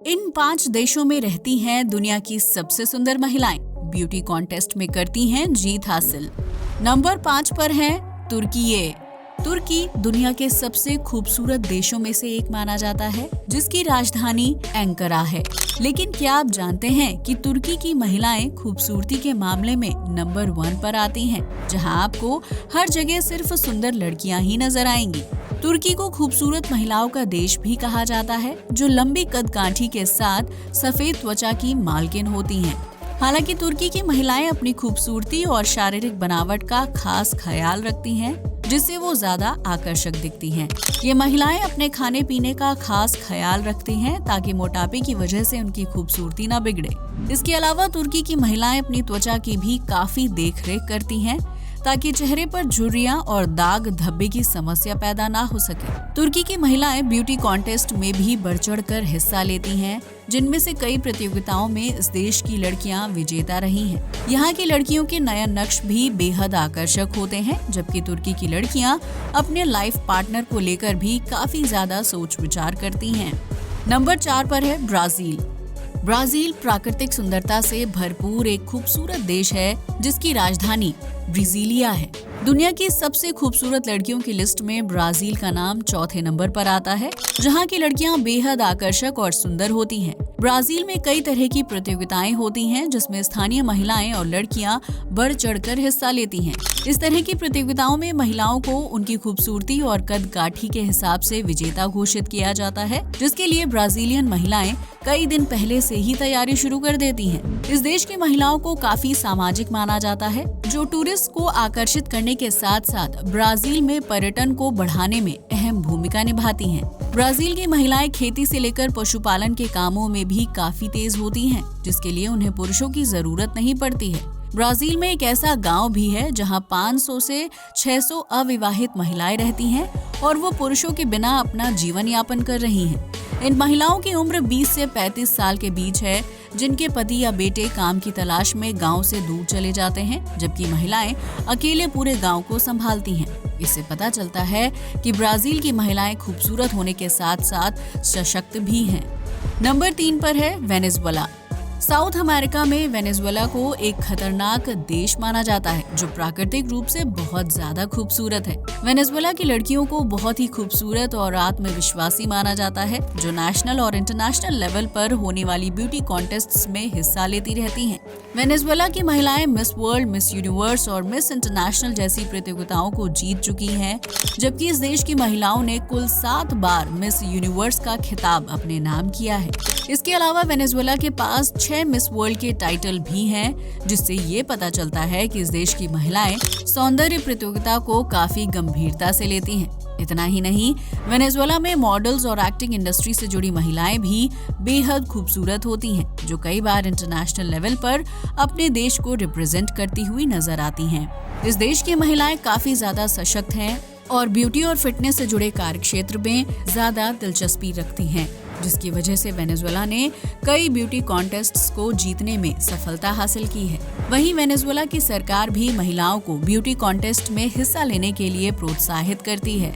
इन 5 देशों में रहती हैं दुनिया की सबसे सुंदर महिलाएं, ब्यूटी कॉन्टेस्ट में करती हैं जीत हासिल। नंबर 5 पर है तुर्की। तुर्की दुनिया के सबसे खूबसूरत देशों में से एक माना जाता है, जिसकी राजधानी एंकारा है। लेकिन क्या आप जानते हैं कि तुर्की की महिलाएं खूबसूरती के मामले में नंबर 1 पर आती हैं, जहां आपको हर जगह सिर्फ सुंदर लड़कियां ही नजर आएंगी। तुर्की को खूबसूरत महिलाओं का देश भी कहा जाता है, जो लंबी कदकाठी के साथ सफेद त्वचा की मालकिन होती हैं। हालांकि तुर्की की महिलाएं अपनी खूबसूरती और शारीरिक बनावट का खास ख्याल रखती हैं, जिससे वो ज्यादा आकर्षक दिखती हैं। ये महिलाएं अपने खाने पीने का खास ख्याल रखती हैं ताकि मोटापे की वजह से उनकी खूबसूरती न बिगड़े। इसके अलावा तुर्की की महिलाएं अपनी त्वचा की भी काफी देखरेख करती हैं ताकि चेहरे पर झुर्रियां और दाग धब्बे की समस्या पैदा ना हो सके। तुर्की की महिलाएं ब्यूटी कॉन्टेस्ट में भी बढ़ चढ़कर हिस्सा लेती हैं, जिनमें से कई प्रतियोगिताओं में इस देश की लड़कियां विजेता रही हैं। यहाँ की लड़कियों के नयन नक्श भी बेहद आकर्षक होते हैं, जबकि तुर्की की लड़कियां अपने लाइफ पार्टनर को लेकर भी काफी ज्यादा सोच विचार करती हैं। नंबर 4 पर है ब्राजील। ब्राजील प्राकृतिक सुंदरता से भरपूर एक खूबसूरत देश है, जिसकी राजधानी ब्राजीलिया है। दुनिया की सबसे खूबसूरत लड़कियों की लिस्ट में ब्राजील का नाम चौथे नंबर पर आता है, जहां की लड़कियां बेहद आकर्षक और सुंदर होती हैं। ब्राजील में कई तरह की प्रतियोगिताएं होती हैं, जिसमें स्थानीय महिलाएं और लड़कियां बढ़ चढ़कर हिस्सा लेती हैं। इस तरह की प्रतियोगिताओं में महिलाओं को उनकी खूबसूरती और कदकाठी के हिसाब से विजेता घोषित किया जाता है, जिसके लिए ब्राजीलियन महिलाएं कई दिन पहले से ही तैयारी शुरू कर देती हैं। इस देश की महिलाओं को काफी सामाजिक माना जाता है, जो टूरिस्ट को आकर्षित करने के साथ साथ ब्राजील में पर्यटन को बढ़ाने में अहम भूमिका निभाती हैं। ब्राजील की महिलाएं खेती से लेकर पशुपालन के कामों में भी काफी तेज होती हैं, जिसके लिए उन्हें पुरुषों की जरूरत नहीं पड़ती है। ब्राजील में एक ऐसा गांव भी है जहां 500 से 600 अविवाहित महिलाएं रहती हैं और वो पुरुषों के बिना अपना जीवन यापन कर रही हैं। इन महिलाओं की उम्र 20 से 35 साल के बीच है, जिनके पति या बेटे काम की तलाश में गांव से दूर चले जाते हैं, जबकि महिलाएं अकेले पूरे गांव को संभालती हैं। इससे पता चलता है कि ब्राजील की महिलाएं खूबसूरत होने के साथ साथ सशक्त भी हैं। नंबर 3 पर है वेनेजुएला। साउथ अमेरिका में वेनेजुएला को एक खतरनाक देश माना जाता है, जो प्राकृतिक रूप से बहुत ज्यादा खूबसूरत है। वेनेजुएला की लड़कियों को बहुत ही खूबसूरत और आत्मविश्वासी माना जाता है, जो नेशनल और इंटरनेशनल लेवल पर होने वाली ब्यूटी कॉन्टेस्ट्स में हिस्सा लेती रहती हैं। वेनेजुएला की महिलाएं मिस वर्ल्ड, मिस यूनिवर्स और मिस इंटरनेशनल जैसी प्रतियोगिताओं को जीत चुकी हैं, जबकि इस देश की महिलाओं ने कुल 7 बार मिस यूनिवर्स का खिताब अपने नाम किया है। इसके अलावा वेनेजुएला के पास 6 मिस वर्ल्ड के टाइटल भी हैं, जिससे ये पता चलता है कि इस देश की महिलाएं सौंदर्य प्रतियोगिता को काफी गंभीरता से लेती हैं। इतना ही नहीं, वेनेजुएला में मॉडल्स और एक्टिंग इंडस्ट्री से जुड़ी महिलाएं भी बेहद खूबसूरत होती हैं, जो कई बार इंटरनेशनल लेवल पर अपने देश को रिप्रेजेंट करती हुई नजर आती हैं। इस देश की महिलाएं काफी ज्यादा सशक्त हैं और ब्यूटी और फिटनेस से जुड़े कार्यक्षेत्र में ज्यादा दिलचस्पी रखती हैं, जिसकी वजह से वेनेजुएला ने कई ब्यूटी कॉन्टेस्ट्स को जीतने में सफलता हासिल की है। वहीं वेनेजुएला की सरकार भी महिलाओं को ब्यूटी कॉन्टेस्ट में हिस्सा लेने के लिए प्रोत्साहित करती है।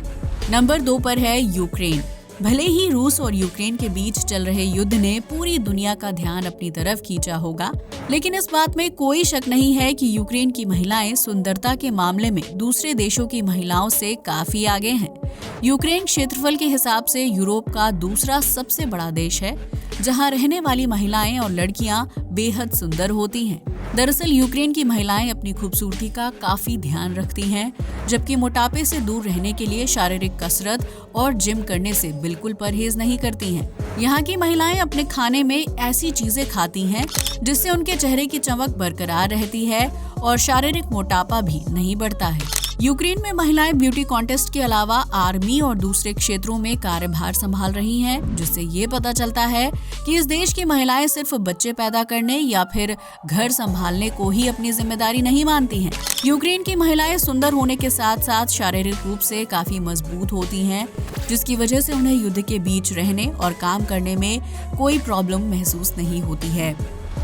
नंबर 2 पर है यूक्रेन। भले ही रूस और यूक्रेन के बीच चल रहे युद्ध ने पूरी दुनिया का ध्यान अपनी तरफ खींचा होगा, लेकिन इस बात में कोई शक नहीं है कि यूक्रेन की महिलाएं सुंदरता के मामले में दूसरे देशों की महिलाओं से काफी आगे हैं। यूक्रेन क्षेत्रफल के हिसाब से यूरोप का दूसरा सबसे बड़ा देश है, जहां रहने वाली महिलाएं और लड़कियां बेहद सुंदर होती हैं। दरअसल यूक्रेन की महिलाएं अपनी खूबसूरती का काफी ध्यान रखती हैं, जबकि मोटापे से दूर रहने के लिए शारीरिक कसरत और जिम करने से बिल्कुल परहेज नहीं करती हैं। यहाँ की महिलाएं अपने खाने में ऐसी चीजें खाती हैं जिससे उनके चेहरे की चमक बरकरार रहती है और शारीरिक मोटापा भी नहीं बढ़ता है। यूक्रेन में महिलाएं ब्यूटी कॉन्टेस्ट के अलावा आर्मी और दूसरे क्षेत्रों में कार्यभार संभाल रही हैं, जिससे ये पता चलता है कि इस देश की महिलाएं सिर्फ बच्चे पैदा करने या फिर घर संभालने को ही अपनी जिम्मेदारी नहीं मानती हैं। यूक्रेन की महिलाएं सुंदर होने के साथ साथ शारीरिक रूप से काफी मजबूत होती हैं, जिसकी वजह से उन्हें युद्ध के बीच रहने और काम करने में कोई प्रॉब्लम महसूस नहीं होती है।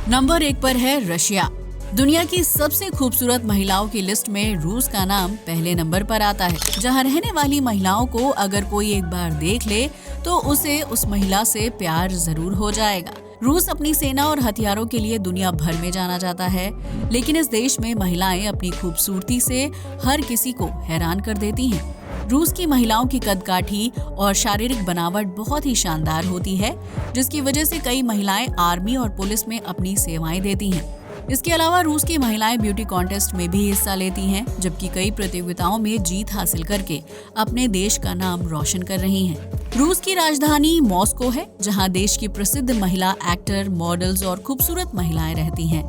नंबर 1 पर है रशिया। दुनिया की सबसे खूबसूरत महिलाओं की लिस्ट में रूस का नाम पहले नंबर पर आता है, जहां रहने वाली महिलाओं को अगर कोई एक बार देख ले तो उसे उस महिला से प्यार जरूर हो जाएगा। रूस अपनी सेना और हथियारों के लिए दुनिया भर में जाना जाता है, लेकिन इस देश में महिलाएं अपनी खूबसूरती से हर किसी को हैरान कर देती हैं। रूस की महिलाओं की कदकाठी और शारीरिक बनावट बहुत ही शानदार होती है, जिसकी वजह से कई महिलाएं आर्मी और पुलिस में अपनी सेवाएं देती हैं। इसके अलावा रूस की महिलाएं ब्यूटी कॉन्टेस्ट में भी हिस्सा लेती हैं, जबकि कई प्रतियोगिताओं में जीत हासिल करके अपने देश का नाम रोशन कर रही हैं। रूस की राजधानी मॉस्को है, जहां देश की प्रसिद्ध महिला एक्टर, मॉडल्स और खूबसूरत महिलाएं रहती हैं।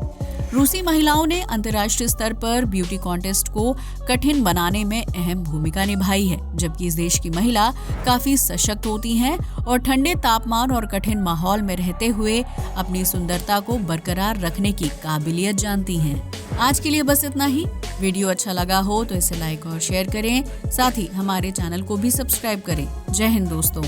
रूसी महिलाओं ने अंतर्राष्ट्रीय स्तर पर ब्यूटी कॉन्टेस्ट को कठिन बनाने में अहम भूमिका निभाई है, जबकि इस देश की महिला काफी सशक्त होती हैं और ठंडे तापमान और कठिन माहौल में रहते हुए अपनी सुंदरता को बरकरार रखने की काबिलियत जानती हैं। आज के लिए बस इतना ही। वीडियो अच्छा लगा हो तो इसे लाइक और शेयर करें, साथ ही हमारे चैनल को भी सब्सक्राइब करें। जय हिंद दोस्तों।